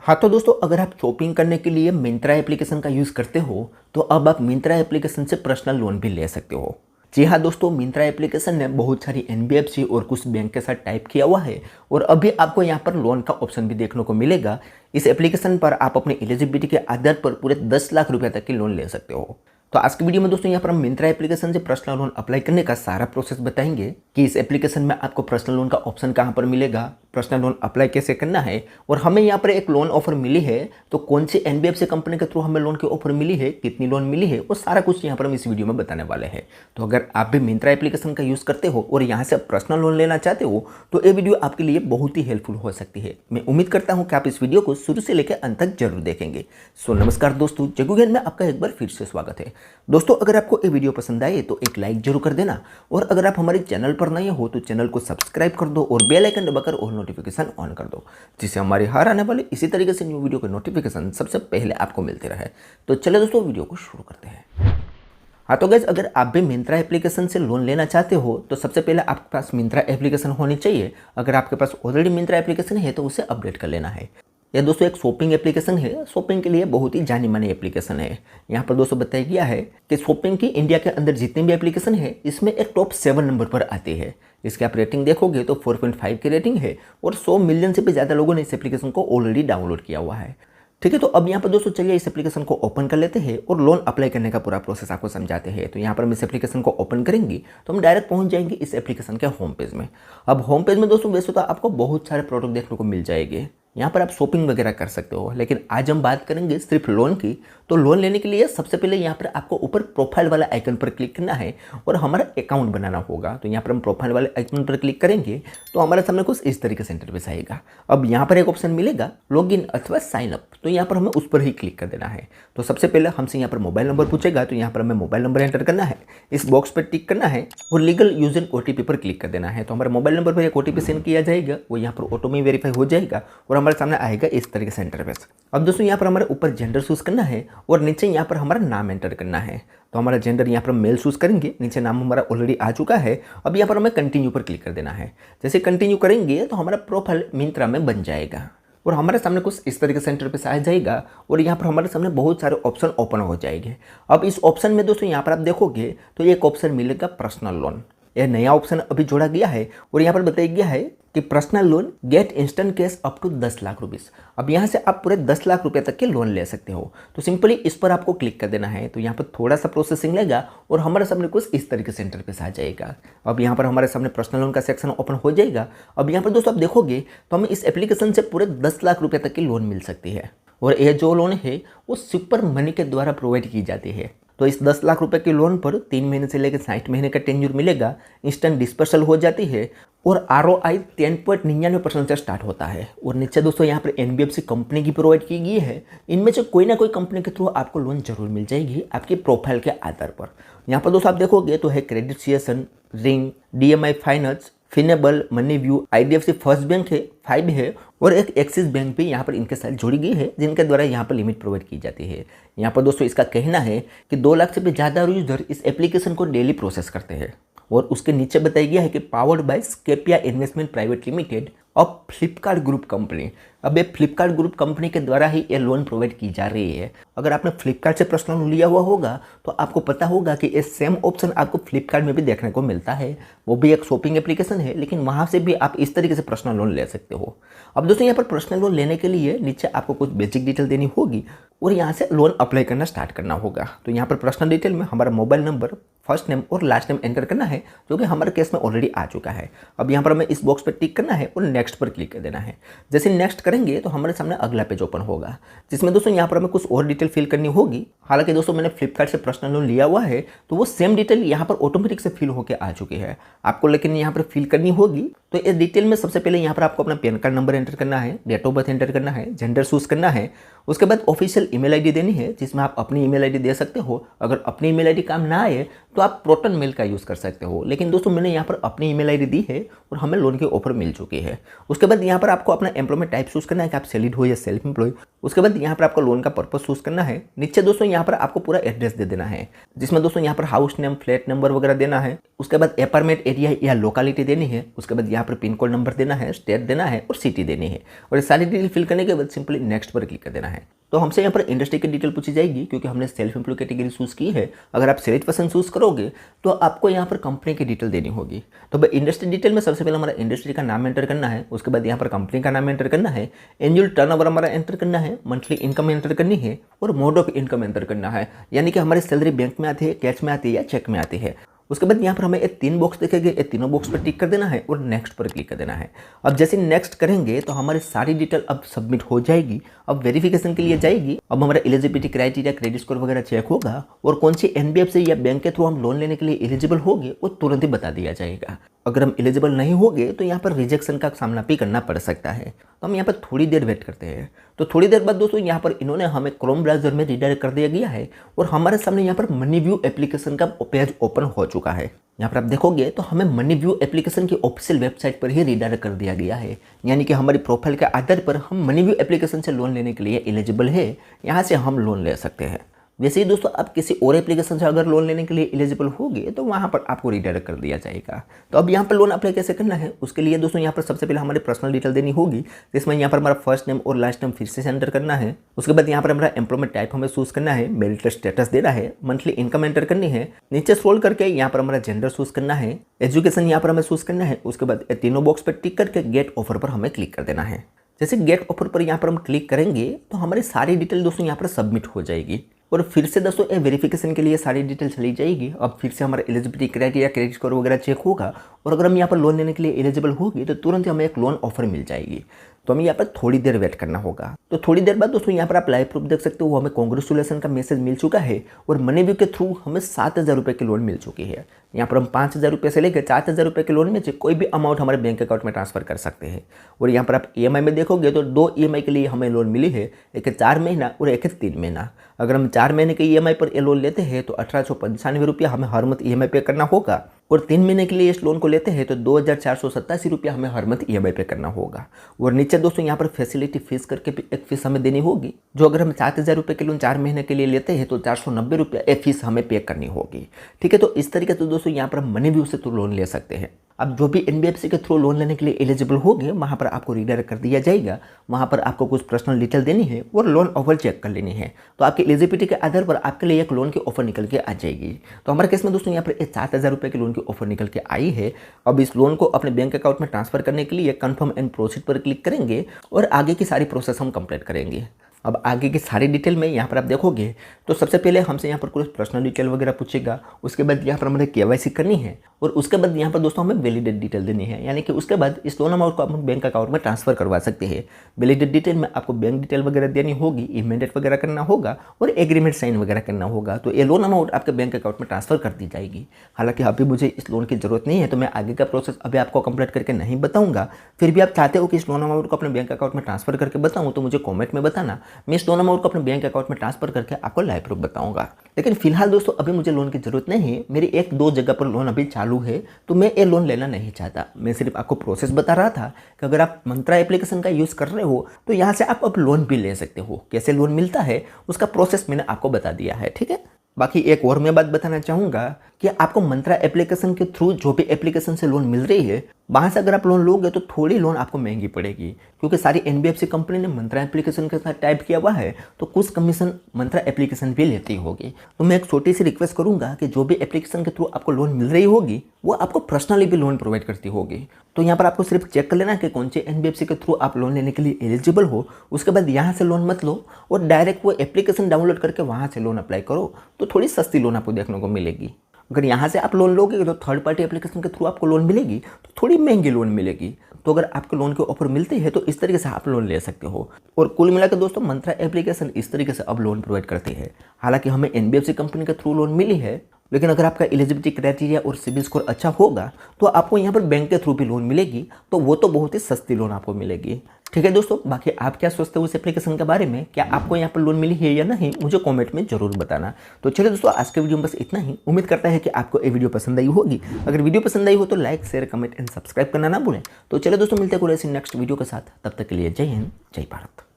हाँ तो दोस्तों, अगर आप शॉपिंग करने के लिए मिंत्रा एप्लीकेशन का यूज़ करते हो तो अब आप मिंत्रा एप्लीकेशन से पर्सनल लोन भी ले सकते हो। जी हाँ दोस्तों, मिंत्रा एप्लीकेशन ने बहुत सारी एनबीएफसी और कुछ बैंक के साथ टाइप किया हुआ है और अभी आपको यहाँ पर लोन का ऑप्शन भी देखने को मिलेगा। इस एप्लीकेशन पर आप अपनी एलिजिबिलिटी के आधार पर पूरे 10 लाख रुपए तक की लोन ले सकते हो। तो आज की वीडियो में दोस्तों यहाँ पर हम मिंत्रा एप्लीकेशन से पर्सनल लोन अप्लाई करने का सारा प्रोसेस बताएंगे कि इस एप्लीकेशन में आपको पर्सनल लोन का ऑप्शन कहाँ पर मिलेगा, पर्सनल लोन अप्लाई कैसे करना है और हमें यहाँ पर एक लोन ऑफर मिली है तो कौन सी एनबीएफसी कंपनी के थ्रू हमें लोन की ऑफर मिली है, कितनी लोन मिली है और सारा कुछ यहाँ पर हम इस वीडियो में बताने वाले हैं। तो अगर आप भी मिंत्रा एप्लीकेशन का यूज़ करते हो और यहाँ से पर्सनल लोन लेना चाहते हो तो ये वीडियो आपके लिए बहुत ही हेल्पफुल हो सकती है। मैं उम्मीद करता हूँ कि आप इस वीडियो को शुरू से लेकर अंत तक जरूर देखेंगे। सो नमस्कार दोस्तों, जग्गू ज्ञान में आपका एक बार फिर से स्वागत है। दोस्तों, अगर आपको ये वीडियो पसंद आए तो एक लाइक जरूर कर देना और अगर आप हमारे चैनल पर नए हो तो चैनल को सब्सक्राइब कर दो और बेल आइकन दबाकर ऑल नोटिफिकेशन ऑन कर दो, जिससे हमारे हर आने वाले इसी तरीके से न्यू वीडियो के नोटिफिकेशन सबसे पहले आपको मिलते रहे। तो चलिए दोस्तों, वीडियो को शुरू करते हैं। हाँ तो गाइस, अगर आप भी मिंत्रा एप्लीकेशन से लोन लेना चाहते हो तो सबसे पहले आपके पास मिंत्रा एप्लीकेशन होनी चाहिए। अगर आपके पास ऑलरेडी मिंत्रा एप्लीकेशन है तो उसे अपडेट कर लेना है। यह दोस्तों एक शॉपिंग एप्लीकेशन है, शॉपिंग के लिए बहुत ही जानी मानी एप्लीकेशन है। यहाँ पर दोस्तों बताया गया है कि शॉपिंग की इंडिया के अंदर जितनी भी एप्लीकेशन है इसमें एक टॉप 7 नंबर पर आती है। इसकी आप रेटिंग देखोगे तो 4.5 की रेटिंग है और 100 मिलियन से भी ज़्यादा लोगों ने इस एप्लीकेशन को ऑलरेडी डाउनलोड किया हुआ है। ठीक है, तो अब यहाँ पर दोस्तों चलिए इस एप्लीकेशन को ओपन कर लेते हैं और लोन अप्लाई करने का पूरा प्रोसेस आपको समझाते हैं। तो यहाँ पर हम इस एप्लीकेशन को ओपन करेंगे तो हम डायरेक्ट पहुँच जाएंगे इस एप्लीकेशन के होम पेज में। अब होम पेज में दोस्तों वैसे तो आपको बहुत सारे प्रोडक्ट देखने को मिल जाएंगे, यहाँ पर आप शॉपिंग वगैरह कर सकते हो, लेकिन आज हम बात करेंगे सिर्फ लोन की। तो लोन लेने के लिए सबसे पहले यहाँ पर आपको ऊपर प्रोफाइल वाला आइकन पर क्लिक करना है और हमारा अकाउंट बनाना होगा। तो यहाँ पर हम प्रोफाइल वाले आइकन पर क्लिक करेंगे तो हमारे सामने कुछ इस तरीके से इंटरफेस आएगा। अब यहाँ पर एक ऑप्शन मिलेगा लॉगिन अथवा साइन अप, तो यहाँ पर हमें उस पर ही क्लिक कर देना है। तो सबसे पहले हमसे यहाँ पर मोबाइल नंबर पूछेगा, तो यहाँ पर हमें मोबाइल नंबर एंटर करना है, इस बॉक्स पर टिक करना है और लीगल यूजर ओटीपी पर क्लिक कर देना है। तो हमारे मोबाइल नंबर पर एक ओटीपी सेंड किया जाएगा, वो यहाँ पर ऑटो में वेरीफाई हो जाएगा और हमारे सामने आएगा इस तरीके से इंटरफेस। अब दोस्तों यहाँ पर हमारे ऊपर जेंडर चूज करना है और नीचे यहाँ पर हमारा नाम एंटर करना है। तो हमारा जेंडर यहाँ पर मेल चूज करेंगे, नीचे नाम हमारा ऑलरेडी आ चुका है। अब यहाँ पर हमें कंटिन्यू पर क्लिक कर देना है। जैसे कंटिन्यू करेंगे तो हमारा प्रोफाइल मिंत्रा में बन जाएगा और हमारे सामने कुछ इस तरीके से इंटरफेस आ जाएगा और यहाँ पर हमारे सामने बहुत सारे ऑप्शन ओपन हो जाएंगे। अब इस ऑप्शन में दोस्तों यहाँ पर आप देखोगे तो एक ऑप्शन मिलेगा पर्सनल लोन। यह नया ऑप्शन अभी जोड़ा गया है और यहाँ पर बताया गया है कि personal loan get instant cash up to 10 lakh rupees. अब यहाँ से आप पूरे 10 लाख रुपए तक के लोन ले सकते हो। तो सिंपली इस पर आपको क्लिक कर देना है। तो यहाँ पर थोड़ा सा प्रोसेसिंग लेगा और हमारे सामने कुछ इस तरीके से इंटरफेस आ जाएगा। अब यहाँ पर हमारे सामने पर्सनल लोन का सेक्शन ओपन हो जाएगा। अब यहाँ पर दोस्तों आप देखोगे तो हमें इस एप्लीकेशन से पूरे 10 लाख रुपए तक की लोन मिल सकती है और यह जो लोन है वो सुपर मनी के द्वारा प्रोवाइड की जाती है। तो इस 10 लाख रुपए के लोन पर 3 महीने से लेकर 60 महीने का टेन्योर मिलेगा, इंस्टेंट डिस्पर्सल हो जाती है और ROI 10.99% से स्टार्ट होता है। और नीचे दोस्तों यहाँ पर एनबीएफसी कंपनी की प्रोवाइड की गई है, इनमें से कोई ना कोई कंपनी के थ्रू आपको लोन जरूर मिल जाएगी आपके प्रोफाइल के आधार पर। यहाँ पर दोस्तों आप देखोगे तो है credit saison, ring, DMI finance, Finnable, money view, IDFC first bank है, 5 है और एक एक्सिस बैंक भी यहाँ पर इनके साथ जोड़ी गई है जिनके द्वारा यहाँ पर लिमिट प्रोवाइड की जाती है। यहाँ पर दोस्तों इसका कहना है कि 2 लाख से भी ज़्यादा यूजर इस एप्लीकेशन को डेली प्रोसेस करते हैं और उसके नीचे बताया गया है कि powered by Scapia investment private limited और फ्लिपकार्ट ग्रुप कंपनी। अब ये फ्लिपकार्ट ग्रुप कंपनी के द्वारा ही ये लोन प्रोवाइड की जा रही है। अगर आपने फ्लिपकार्ट से पर्सनल लोन लिया हुआ होगा तो आपको पता होगा कि ये सेम ऑप्शन आपको फ्लिपकार्ट में भी देखने को मिलता है। वो भी एक शॉपिंग एप्लीकेशन है, लेकिन वहाँ से भी आप इस तरीके से पर्सनल लोन ले सकते हो। अब दोस्तों यहाँ पर पर्सनल लोन लेने के लिए नीचे आपको कुछ बेसिक डिटेल देनी होगी और यहाँ से लोन अप्लाई करना स्टार्ट करना होगा। तो यहाँ पर पर्सनल डिटेल में हमारा मोबाइल नंबर, फर्स्ट नेम और लास्ट नेम एंटर करना है, जो कि हमारे केस में ऑलरेडी आ चुका है। अब यहाँ पर हमें इस बॉक्स पर टिक करना है और नेक्स्ट पर क्लिक कर देना है। जैसे नेक्स्ट करेंगे तो हमारे सामने अगला पेज ओपन होगा, जिसमें दोस्तों यहाँ पर हमें कुछ और डिटेल फिल करनी होगी। हालांकि दोस्तों मैंने फ्लिपकार्ट से पर्सनल लोन लिया हुआ है तो वो सेम डिटेल यहाँ पर ऑटोमेटिक से फिल होकर आ चुकी है, आपको लेकिन यहाँ पर फिल करनी होगी। तो इस डिटेल में सबसे पहले यहाँ पर आपको अपना पैन कार्ड नंबर एंटर करना है, डेट ऑफ बर्थ एंटर करना है, जेंडर चूज करना है उसके बाद ऑफिशियल ईमेल आईडी देनी है, जिसमें आप अपनी ईमेल आईडी दे सकते हो। अगर अपनी ईमेल आईडी काम ना आए तो आप प्रोटन मेल का यूज़ कर सकते हो। लेकिन दोस्तों मैंने यहाँ पर अपनी ईमेल आईडी दी है और हमें लोन की ऑफर मिल चुकी है। उसके बाद यहाँ पर आपको अपना एम्प्लॉयमेंट टाइप चूज़ करना है कि आप सैलरीड हो या सेल्फ एम्प्लॉय। उसके बाद यहाँ पर आपको लोन का पर्पस चूज़ करना है। नीचे दोस्तों यहाँ पर आपको पूरा एड्रेस दे देना है, जिसमें दोस्तों यहाँ पर हाउस नेम, फ्लैट नंबर वगैरह देना है। उसके बाद अपार्टमेंट एरिया या लोकेलिटी देनी है। उसके बाद यहाँ पर पिन कोड नंबर देना है, स्टेट देना है और सिटी देनी है। और ये सारी डिटेल फिल करने के बाद सिंपली नेक्स्ट पर क्लिक कर देना है। तो हमसे यहाँ पर इंडस्ट्री की डिटेल पूछी जाएगी, क्योंकि हमने सेल्फ एम्प्लॉय कैटेगरी चूज़ की है। अगर आप सेलेक्ट पर्सन चूज़ करोगे तो आपको यहाँ पर कंपनी की डिटेल देनी होगी। तो भाई इंडस्ट्री डिटेल में सबसे पहले हमारा इंडस्ट्री का नाम एंटर करना है। उसके बाद यहाँ पर कंपनी का नाम एंटर करना है। एनुअल टर्नओवर हमारा एंटर करना है। मंथली इनकम एंटर करनी है और मोड ऑफ इनकम एंटर करना है, यानी कि हमारी सैलरी बैंक में आती है, कैश में आती है या चेक में आती है। उसके बाद यहाँ पर हमें ये 3 बॉक्स दिखेंगे, ये तीनों बॉक्स पर टिक कर देना है और नेक्स्ट पर क्लिक कर देना है। अब जैसे नेक्स्ट करेंगे तो हमारी सारी डिटेल अब सबमिट हो जाएगी। अब वेरिफिकेशन के लिए जाएगी। अब हमारा एलिजिबिलिटी क्राइटेरिया, क्रेडिट स्कोर वगैरह चेक होगा और कौन सी एनबीएफसी या बैंक के थ्रू हम लोन लेने के लिए एलिजिबल होंगे वो तुरंत ही बता दिया जाएगा। अगर हम एलिजिबल नहीं होंगे तो यहाँ पर रिजेक्शन का सामना भी करना पड़ सकता है। तो हम यहाँ पर थोड़ी देर वेट करते हैं। तो थोड़ी देर बाद दोस्तों यहाँ पर इन्होंने हमें क्रोम ब्राउजर में रिडायरेक्ट कर दिया गया है और हमारे सामने यहाँ पर मनी व्यू एप्लीकेशन का पेज ओपन हो चुका है। यहाँ पर आप देखोगे तो हमें मनी व्यू एप्लीकेशन की ऑफिशियल वेबसाइट पर ही रिडायरेक्ट कर दिया गया है, यानी कि हमारी प्रोफाइल के आधार पर हम मनी व्यू एप्लीकेशन से लोन लेने के लिए एलिजिबल है। यहाँ से हम लोन ले सकते हैं। वैसे ही दोस्तों आप किसी और एप्लीकेशन से अगर लोन लेने के लिए एलिजिबल होगे तो वहाँ पर आपको रिडायरेक्ट कर दिया जाएगा। तो अब यहाँ पर लोन अप्लाई कैसे करना है, उसके लिए दोस्तों यहाँ पर सबसे पहले हमारी पर्सनल डिटेल देनी होगी, जिसमें यहाँ पर हमारा फर्स्ट नेम और लास्ट नेम फिर से एंटर करना है। उसके बाद यहाँ पर हमारा एम्प्लॉयमेंट टाइप हमें चूज करना है, मैरिटल स्टेटस देना है, मंथली इनकम एंटर करनी है। नीचे स्क्रॉल करके यहाँ पर हमारा जेंडर चूज करना है, एजुकेशन यहाँ पर हमें चूज करना है। उसके बाद तीनों बॉक्स पर टिक करके गेट ऑफर पर हमें क्लिक कर देना है। जैसे गेट ऑफर पर यहाँ पर हम क्लिक करेंगे तो हमारी सारी डिटेल दोस्तों यहाँ पर सबमिट हो जाएगी और फिर से दोस्तों ये वेरिफिकेशन के लिए सारी डिटेल चली जाएगी। अब फिर से हमारा एलिजिबिलिटी क्राइटेरिया, क्रेडिट स्कोर वगैरह चेक होगा और अगर हम यहाँ पर लोन लेने के लिए एलिजिबल होगी तो तुरंत ही हमें एक लोन ऑफर मिल जाएगी। तो हमें यहाँ पर थोड़ी देर वेट करना होगा। तो थोड़ी देर बाद दोस्तों यहाँ पर आप लाइव प्रूफ देख सकते हो, हमें कांग्रेचुलेसन का मैसेज मिल चुका है और मनी व्यू के थ्रू हमें 7,000 रुपये की लोन मिल चुकी है। यहाँ पर हम 5,000 रुपये से लेकर 4,000 रुपये के लोन में से कोई भी अमाउंट हमारे बैंक अकाउंट में ट्रांसफर कर सकते हैं। और यहाँ पर आप ईएमआई में देखोगे तो 2 ईएमआई के लिए हमें लोन मिली है, एक है 4 महीना और एक है 3 महीना। अगर हम 4 महीने के ईएमआई पर ये लोन लेते हैं तो 1895 रुपया हमें हर मंथ ईएमआई पे करना होगा और 3 महीने के लिए इस लोन को लेते हैं तो 2,487 रुपया हमें हर मंथ ईएमआई पे करना होगा। और नीचे दोस्तों यहाँ पर फैसिलिटी फीस करके भी एक फीस हमें देनी होगी, जो अगर हम 7,000 रुपये के लोन 4 महीने के लिए लेते हैं तो 490 रुपया ये फीस हमें पे करनी होगी। ठीक है, तो इस तरीके से दोस्तों यहाँ पर हम मनी व्यू से तो लोन ले सकते हैं। अब जो भी एनबीएफसी के थ्रू लोन लेने के लिए एलिजिबल होंगे वहाँ पर आपको रिडायरेक्ट कर दिया जाएगा। वहाँ पर आपको कुछ पर्सनल डिटेल देनी है और लोन ऑफर चेक कर लेनी है। तो आपकी एलिजिबिलिटी के आधार पर आपके लिए एक लोन की ऑफर निकल के आ जाएगी। तो हमारे केस में दोस्तों यहाँ पर 7,000 रुपये की लोन की ऑफर निकल के आई है। अब इस लोन को अपने बैंक अकाउंट में ट्रांसफर करने के लिए कन्फर्म एंड प्रोसीड पर क्लिक करेंगे और आगे की सारी प्रोसेस हम कंप्लीट करेंगे। अब आगे की सारी डिटेल में यहाँ पर आप देखोगे तो सबसे पहले हमसे यहाँ पर कुछ पर्सनल डिटेल वगैरह पूछेगा। उसके बाद यहाँ पर हमें केवाईसी करनी है और उसके बाद यहाँ पर दोस्तों हमें वैलिडेट डिटेल देनी है, यानी कि उसके बाद इस लोन अमाउंट को आप बैंक अकाउंट में ट्रांसफर करवा सकते हैं। वैलिडेट डिटेल में आपको बैंक डिटेल वगैरह देनी होगी, इमेंडेट वगैरह करना होगा और एग्रीमेंट साइन वगैरह करना होगा। तो ये लोन अमाउंट आपके बैंक अकाउंट में ट्रांसफर कर दी जाएगी। हालांकि अभी मुझे इस लोन की जरूरत नहीं है तो मैं आगे का प्रोसेस अभी आपको कंप्लीट करके नहीं बताऊंगा। फिर भी आप चाहते हो कि इस लोन अमाउंट को अपने बैंक अकाउंट में ट्रांसफर करके बताऊँ तो मुझे कॉमेंट में बताना। मैं इस लोन अमाउंट को अपने बैंक अकाउंट में ट्रांसफर करके आपको लाइव प्रूफ बताऊंगा। लेकिन फिलहाल दोस्तों अभी मुझे लोन की जरूरत नहीं है। मेरी 1-2 जगह पर लोन अभी चालू है तो मैं ये लोन लेना नहीं चाहता। मैं सिर्फ आपको प्रोसेस बता रहा था कि अगर आप मंत्रा एप्लीकेशन का यूज़ कर रहे हो तो यहाँ से आप अब लोन भी ले सकते हो। कैसे लोन मिलता है उसका प्रोसेस मैंने आपको बता दिया है। ठीक है, बाकी एक और मैं बात बताना चाहूँगा कि आपको मंत्रा एप्लीकेशन के थ्रू जो भी एप्लीकेशन से लोन मिल रही है वहाँ से अगर आप लोन लोगे तो थोड़ी लोन आपको महंगी पड़ेगी, क्योंकि सारी एनबीएफसी कंपनी ने मंत्रा एप्लीकेशन के साथ टाइप किया हुआ है तो कुछ कमीशन मंत्रा एप्लीकेशन भी लेती होगी। तो मैं एक छोटी सी रिक्वेस्ट करूँगा कि जो भी एप्लीकेशन के थ्रू आपको लोन मिल रही होगी वो आपको पर्सनली भी लोन प्रोवाइड करती होगी। तो यहाँ पर आपको सिर्फ चेक कर लेना कि कौन से एनबीएफसी के थ्रू आप लोन लेने के लिए एलिजिबल हो। उसके बाद यहाँ से लोन मत लो और डायरेक्ट वो एप्लीकेशन डाउनलोड करके वहाँ से लोन अप्लाई करो तो थोड़ी सस्ती लोन आपको देखने को मिलेगी। अगर यहाँ से आप लोन लोगे तो थर्ड पार्टी एप्लीकेशन के थ्रू आपको लोन मिलेगी तो थोड़ी महंगी लोन मिलेगी। तो अगर आपको लोन के ऑफर मिलती है तो इस तरीके से आप लोन ले सकते हो। और कुल मिलाकर दोस्तों मंत्रा एप्लीकेशन इस तरीके से अब लोन प्रोवाइड करती है। हालांकि हमें एनबीएफसी कंपनी के थ्रू लोन मिली है, लेकिन अगर आपका एलिजिबिलिटी क्राइटेरिया और सिबिल स्कोर अच्छा होगा तो आपको यहाँ पर बैंक के थ्रू भी लोन मिलेगी। तो वो तो बहुत ही सस्ती लोन आपको मिलेगी। ठीक है दोस्तों, बाकी आप क्या सोचते हो उस एप्लीकेशन के बारे में, क्या आपको यहाँ पर लोन मिली है या नहीं, मुझे कमेंट में जरूर बताना। तो चलिए दोस्तों, आज के वीडियो में बस इतना ही। उम्मीद करता है कि आपको ये वीडियो पसंद आई होगी। अगर वीडियो पसंद आई हो तो like, share, comment and subscribe करना ना भूलें। तो चलिए दोस्तों, मिलते हैं कोई ऐसी नेक्स्ट वीडियो के साथ। तब तक के लिए जय हिंद, जय भारत।